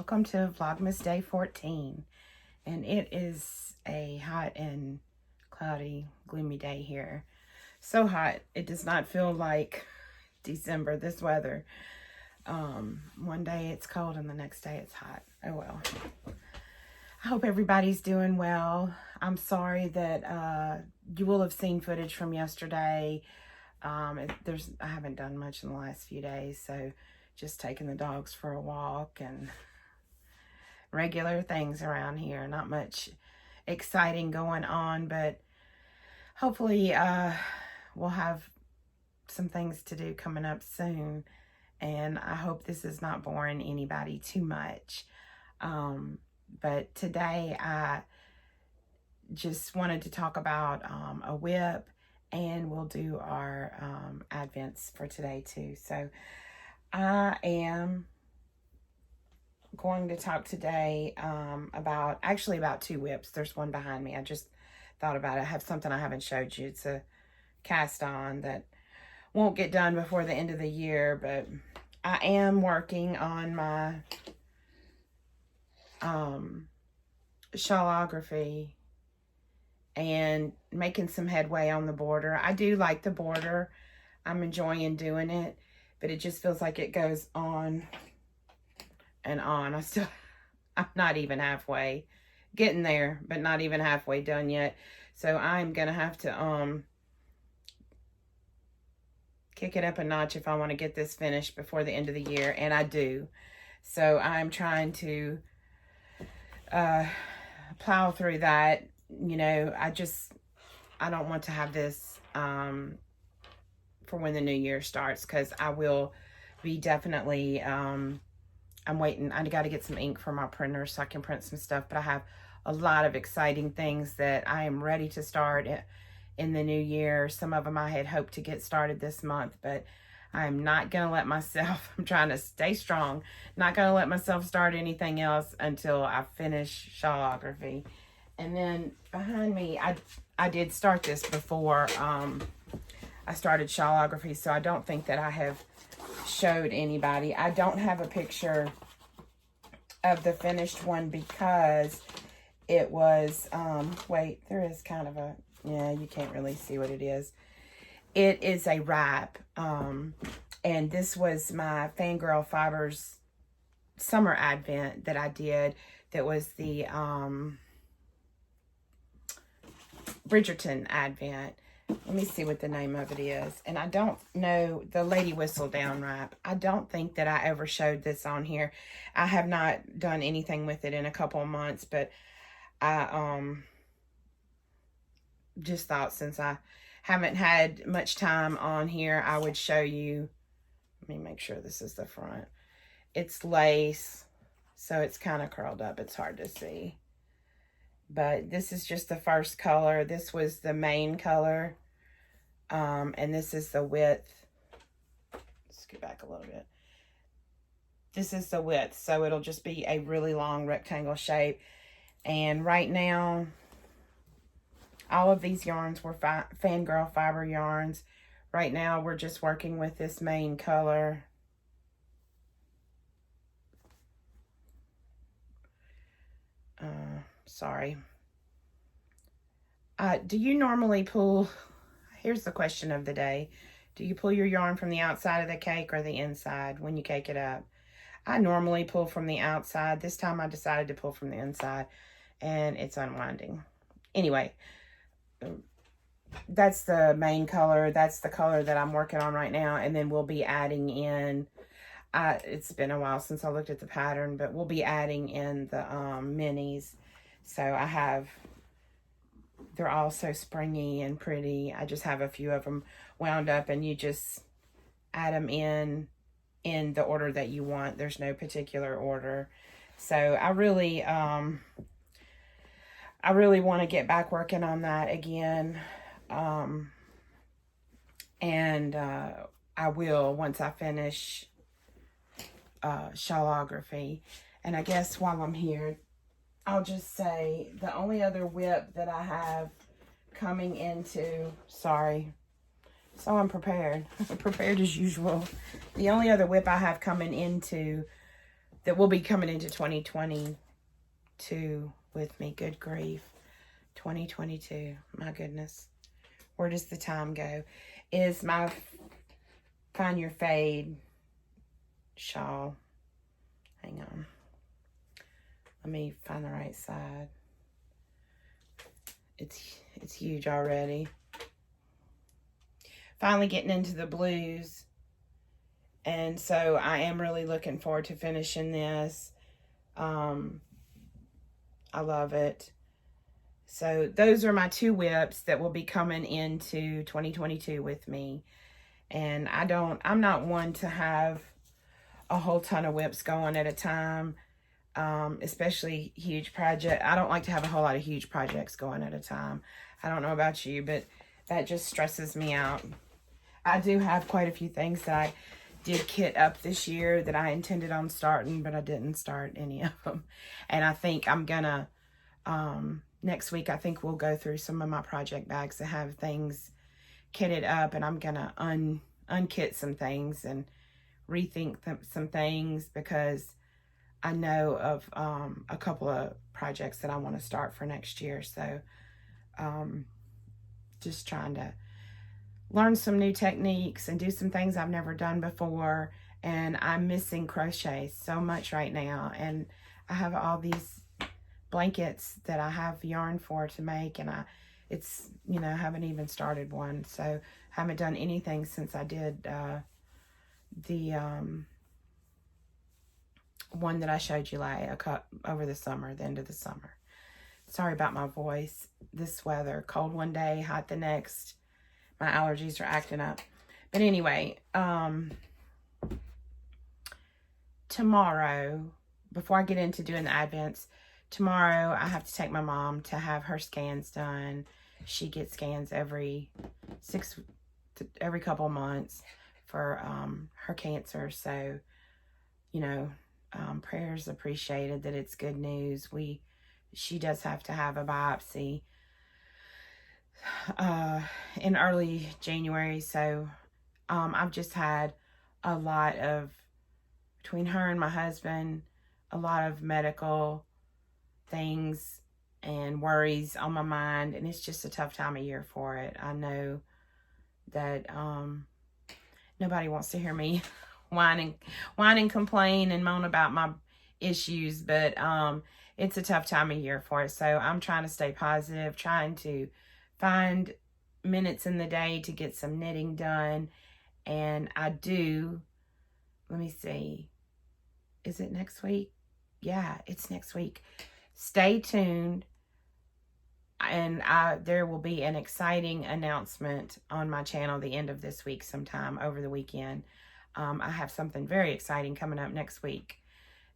welcome to Vlogmas Day 14. And it is a hot and cloudy, gloomy day here. So hot, it does not feel like December, this weather. One day it's cold and the next day it's hot. Oh well. I hope everybody's doing well. I'm sorry that you will have seen footage from yesterday. I haven't done much in the last few days, so just taking the dogs for a walk and regular things around here. Not much exciting going on, but hopefully we'll have some things to do coming up soon, and I hope this is not boring anybody too much. But today I just wanted to talk about a whip, and we'll do our Advents for today too. So I am going to talk today about two whips. There's one behind me. I just thought about it. I have something I haven't showed you. It's a cast on that won't get done before the end of the year, but I am working on my shawlography and making some headway on the border. I do like the border. I'm enjoying doing it, but it just feels like it goes on and on. I'm not even halfway getting there, but not even halfway done yet. So I'm gonna have to kick it up a notch if I want to get this finished before the end of the year, and I do. So I'm trying to plow through that. You know, I don't want to have this for when the new year starts, because I will be definitely I'm waiting. I got to get some ink for my printer so I can print some stuff, but I have a lot of exciting things that I am ready to start in the new year. Some of them I had hoped to get started this month, but I'm not going to let myself, I'm trying to stay strong, not going to let myself start anything else until I finish shawlography. And then behind me, I did start this before I started shawlography, so I don't think that I have showed anybody. I don't have a picture of the finished one because it was, wait, there is kind of a, yeah, you can't really see what it is. It is a wrap, and this was my Fangirl Fibers summer advent that I did. That was the Bridgerton advent. Let me see what the name of it is. And I don't know, the Lady Whistle Down wrap. I don't think that I ever showed this on here. I have not done anything with it in a couple of months, but I just thought since I haven't had much time on here, I would show you. Let me make sure this is the front. It's lace, so it's kind of curled up. It's hard to see. But this is just the first color. This was the main color. And this is the width. Let's get back a little bit. This is the width. So it'll just be a really long rectangle shape. And right now, all of these yarns were Fangirl Fiber yarns. Right now, we're just working with this main color. Sorry. Do you normally pull, here's the question of the day. Do you pull your yarn from the outside of the cake or the inside when you cake it up? I normally pull from the outside. This time I decided to pull from the inside, and it's unwinding. Anyway, that's the main color. That's the color that I'm working on right now, and then we'll be adding in, it's been a while since I looked at the pattern, but we'll be adding in the minis. So I have, they're all so springy and pretty. I just have a few of them wound up, and you just add them in the order that you want. There's no particular order. So I really want to get back working on that again. And I will once I finish shawlography. And I guess while I'm here, I'll just say the only other whip that I have coming into, sorry, so unprepared, prepared as usual. The only other whip I have coming into that will be coming into 2022 with me. Good grief. 2022. My goodness. Where does the time go? Is my Find Your Fade shawl. Hang on. Let me find the right side. It's huge already. Finally getting into the blues. And so I am really looking forward to finishing this. I love it. So those are my 2 whips that will be coming into 2022 with me. And I'm not one to have a whole ton of whips going at a time. Especially huge project. I don't like to have a whole lot of huge projects going at a time. I don't know about you, but that just stresses me out. I do have quite a few things that I did kit up this year that I intended on starting, but I didn't start any of them. And I think I'm gonna, next week, I think we'll go through some of my project bags that have things kitted up, and I'm gonna unkit some things and rethink some things, because I know of a couple of projects that I want to start for next year. So just trying to learn some new techniques and do some things I've never done before. And I'm missing crochet so much right now. And I have all these blankets that I have yarn for to make, and it's, you know, I haven't even started one. So haven't done anything since I did the one that I showed you over the summer, the end of the summer. Sorry about my voice. This weather, cold one day, hot the next. My allergies are acting up. But anyway, tomorrow, before I get into doing the Advents, tomorrow I have to take my mom to have her scans done. She gets scans every couple of months for her cancer. So, you know, prayers appreciated, that it's good news. She does have to have a biopsy in early January. So I've just had a lot of, between her and my husband, a lot of medical things and worries on my mind, and it's just a tough time of year for it. I know that nobody wants to hear me whine and complain and moan about my issues, but it's a tough time of year for it. So I'm trying to stay positive, trying to find minutes in the day to get some knitting done. And I do, let me see, is it next week? Yeah, it's next week. Stay tuned, and there will be an exciting announcement on my channel the end of this week, sometime over the weekend. I have something very exciting coming up next week.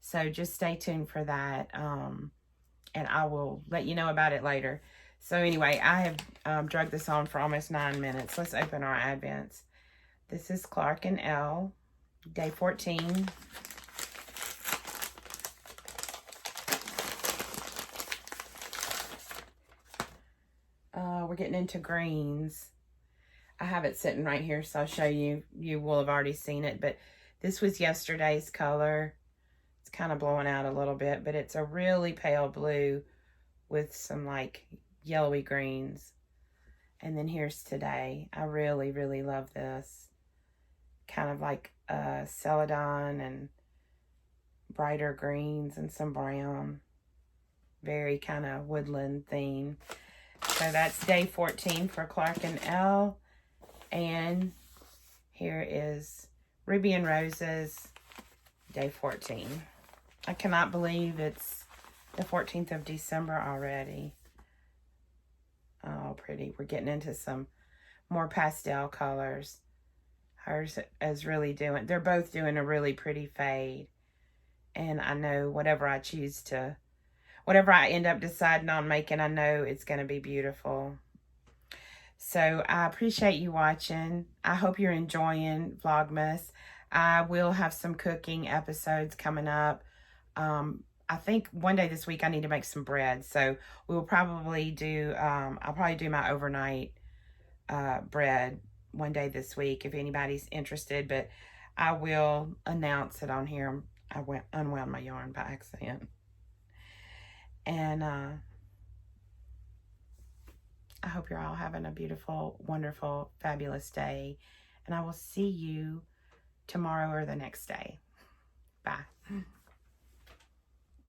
So just stay tuned for that, and I will let you know about it later. So anyway, I have drug this on for almost 9 minutes. Let's open our Advents. This is Clark and L, day 14. We're getting into greens. I have it sitting right here, so I'll show you. You will have already seen it, but this was yesterday's color. It's kind of blowing out a little bit, but it's a really pale blue with some like yellowy greens. And then here's today. I really, really love this. Kind of like celadon and brighter greens and some brown. Very kind of woodland theme. So that's day 14 for Clark and L. And here is Ruby and Roses, day 14. I cannot believe it's the 14th of December already. Oh, pretty. We're getting into some more pastel colors. Hers is really doing, they're both doing a really pretty fade. And I know whatever I end up deciding on making, I know it's going to be beautiful. So I appreciate you watching. I hope you're enjoying Vlogmas. I will have some cooking episodes coming up. I think one day this week I need to make some bread. So we'll probably do, I'll probably do my overnight bread one day this week if anybody's interested. But I will announce it on here. I unwound my yarn by accident. And I hope you're all having a beautiful, wonderful, fabulous day. And I will see you tomorrow or the next day. Bye.